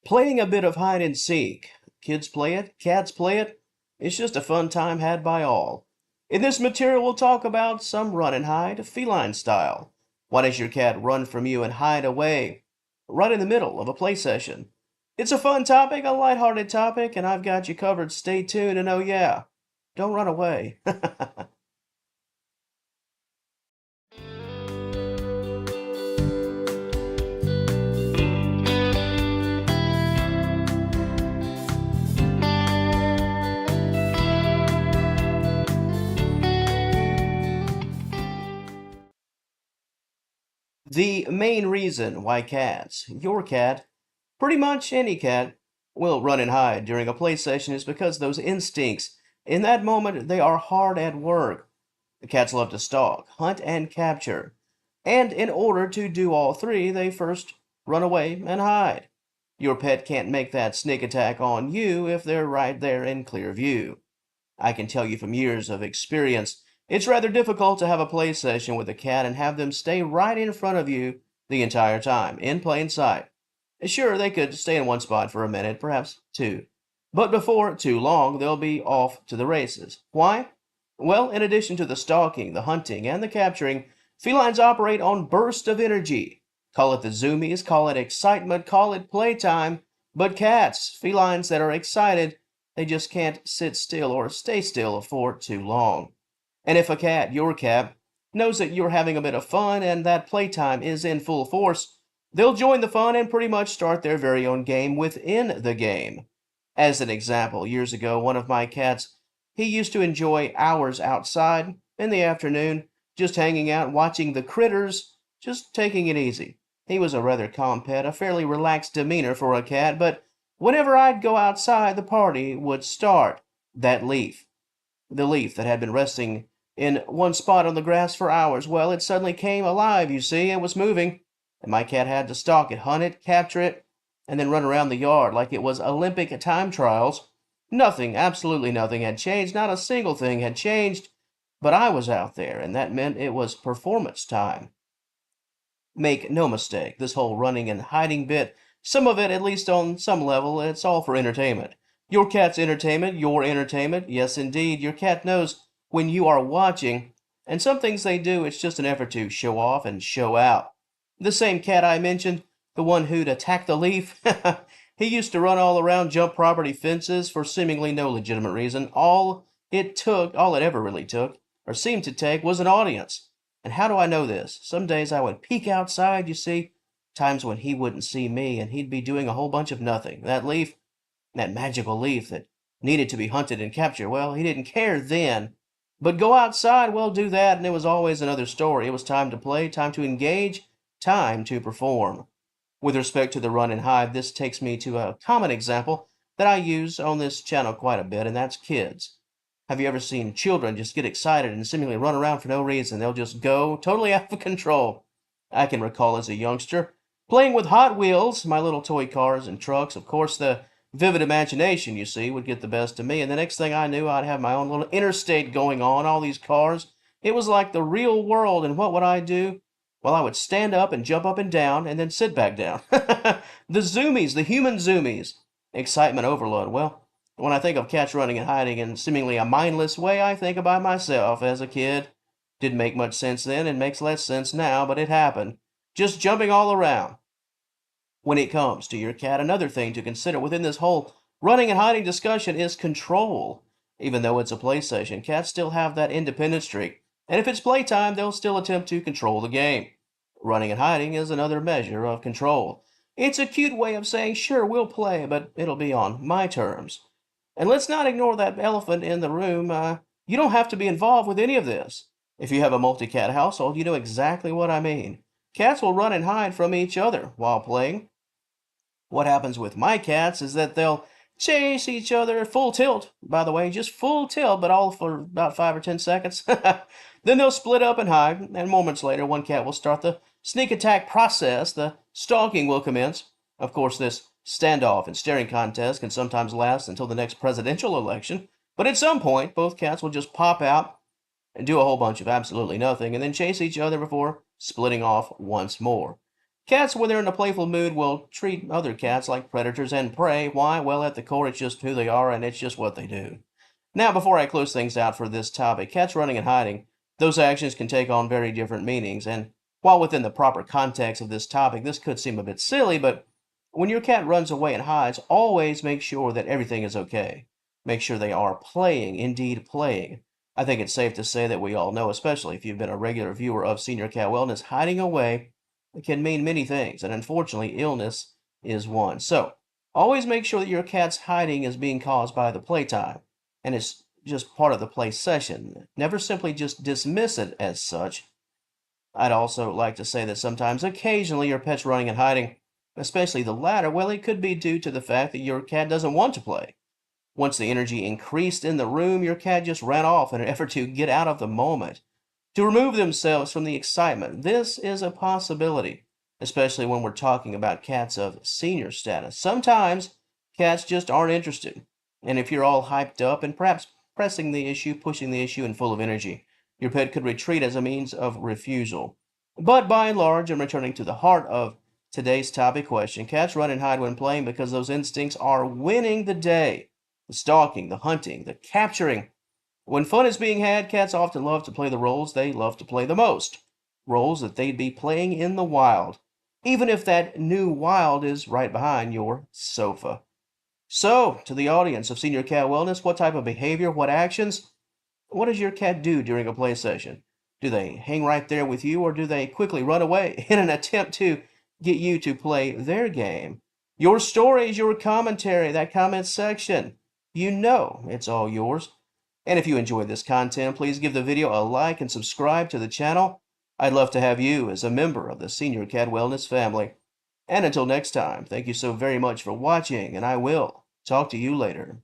Playing a bit of hide and seek. Kids play it, cats play it. It's just a fun time had by all. In this material, we'll talk about some run and hide, feline style. Why does your cat run from you and hide away? Right in the middle of a play session. It's a fun topic, a lighthearted topic, and I've got you covered. Stay tuned, and oh yeah, don't run away. The main reason why cats, your cat, pretty much any cat, will run and hide during a play session is because those instincts, in that moment, they are hard at work. The cats love to stalk, hunt, and capture. And in order to do all three, they first run away and hide. Your pet can't make that sneak attack on you if they're right there in clear view. I can tell you from years of experience, it's rather difficult to have a play session with a cat and have them stay right in front of you the entire time, in plain sight. Sure, they could stay in one spot for a minute, perhaps two. But before too long, they'll be off to the races. Why? Well, in addition to the stalking, the hunting, and the capturing, felines operate on bursts of energy. Call it the zoomies, call it excitement, call it playtime. But cats, felines that are excited, they just can't sit still or stay still for too long. And if a cat, your cat, knows that you're having a bit of fun and that playtime is in full force, they'll join the fun and pretty much start their very own game within the game. As an example, years ago, one of my cats, he used to enjoy hours outside in the afternoon, just hanging out, watching the critters, just taking it easy. He was a rather calm pet, a fairly relaxed demeanor for a cat, but whenever I'd go outside, the party would start. That leaf, the leaf that had been resting in one spot on the grass for hours, well, it suddenly came alive, you see, and was moving, and my cat had to stalk it, hunt it, capture it, and then run around the yard like it was Olympic time trials. Nothing, absolutely nothing had changed, not a single thing had changed, but I was out there, and that meant it was performance time. Make no mistake, this whole running and hiding bit, some of it, at least on some level, it's all for entertainment. Your cat's entertainment, your entertainment, yes indeed, your cat knows when you are watching, and some things they do, it's just an effort to show off and show out. The same cat I mentioned, the one who'd attack the leaf, he used to run all around, jump property fences for seemingly no legitimate reason. All it ever really took, or seemed to take, was an audience. And how do I know this? Some days I would peek outside, you see, times when he wouldn't see me, and he'd be doing a whole bunch of nothing. That leaf, that magical leaf that needed to be hunted and captured, well, he didn't care then. But go outside, well, do that, and it was always another story. It was time to play, time to engage, time to perform. With respect to the run and hide, this takes me to a common example that I use on this channel quite a bit, and that's kids. Have you ever seen children just get excited and seemingly run around for no reason? They'll just go totally out of control. I can recall as a youngster playing with Hot Wheels, my little toy cars and trucks. Of course, the vivid imagination, you see, would get the best of me, and the next thing I knew, I'd have my own little interstate going on, all these cars. It was like the real world, and what would I do? Well, I would stand up and jump up and down, and then sit back down. The zoomies, the human zoomies. Excitement overload. Well, when I think of cats running and hiding in seemingly a mindless way, I think about myself as a kid. Didn't make much sense then, and makes less sense now, but it happened. Just jumping all around. When it comes to your cat, another thing to consider within this whole running and hiding discussion is control. Even though it's a play session, cats still have that independent streak, and if it's playtime, they'll still attempt to control the game. Running and hiding is another measure of control. It's a cute way of saying, sure, we'll play, but it'll be on my terms. And let's not ignore that elephant in the room. You don't have to be involved with any of this. If you have a multi-cat household, you know exactly what I mean. Cats will run and hide from each other while playing. What happens with my cats is that they'll chase each other full tilt, by the way, just full tilt, but all for about 5 or 10 seconds. Then they'll split up and hide, and moments later, one cat will start the sneak attack process. The stalking will commence. Of course, this standoff and staring contest can sometimes last until the next presidential election, but at some point, both cats will just pop out and do a whole bunch of absolutely nothing, and then chase each other before splitting off once more. Cats, when they're in a playful mood, will treat other cats like predators and prey. Why? Well, at the core, it's just who they are and it's just what they do. Now, before I close things out for this topic, cats running and hiding, those actions can take on very different meanings. And while within the proper context of this topic, this could seem a bit silly, but when your cat runs away and hides, always make sure that everything is okay. Make sure they are playing, indeed playing. I think it's safe to say that we all know, especially if you've been a regular viewer of Senior Cat Wellness, hiding away can mean many things, and unfortunately, illness is one. So, always make sure that your cat's hiding is being caused by the playtime, and it's just part of the play session. Never simply just dismiss it as such. I'd also like to say that sometimes, occasionally, your pet's running and hiding, especially the latter, well, it could be due to the fact that your cat doesn't want to play. Once the energy increased in the room, your cat just ran off in an effort to get out of the moment, to remove themselves from the excitement. This is a possibility, especially when we're talking about cats of senior status. Sometimes cats just aren't interested. And if you're all hyped up and perhaps pressing the issue, pushing the issue, and full of energy, your pet could retreat as a means of refusal. But by and large, and returning to the heart of today's topic question, cats run and hide when playing because those instincts are winning the day. The stalking, the hunting, the capturing. When fun is being had, cats often love to play the roles they love to play the most. Roles that they'd be playing in the wild, even if that new wild is right behind your sofa. So, to the audience of Senior Cat Wellness, what type of behavior, what actions, what does your cat do during a play session? Do they hang right there with you, or do they quickly run away in an attempt to get you to play their game? Your stories, your commentary, that comment section, you know it's all yours. And if you enjoyed this content, please give the video a like and subscribe to the channel. I'd love to have you as a member of the Senior Cat Wellness family. And until next time, thank you so very much for watching, and I will talk to you later.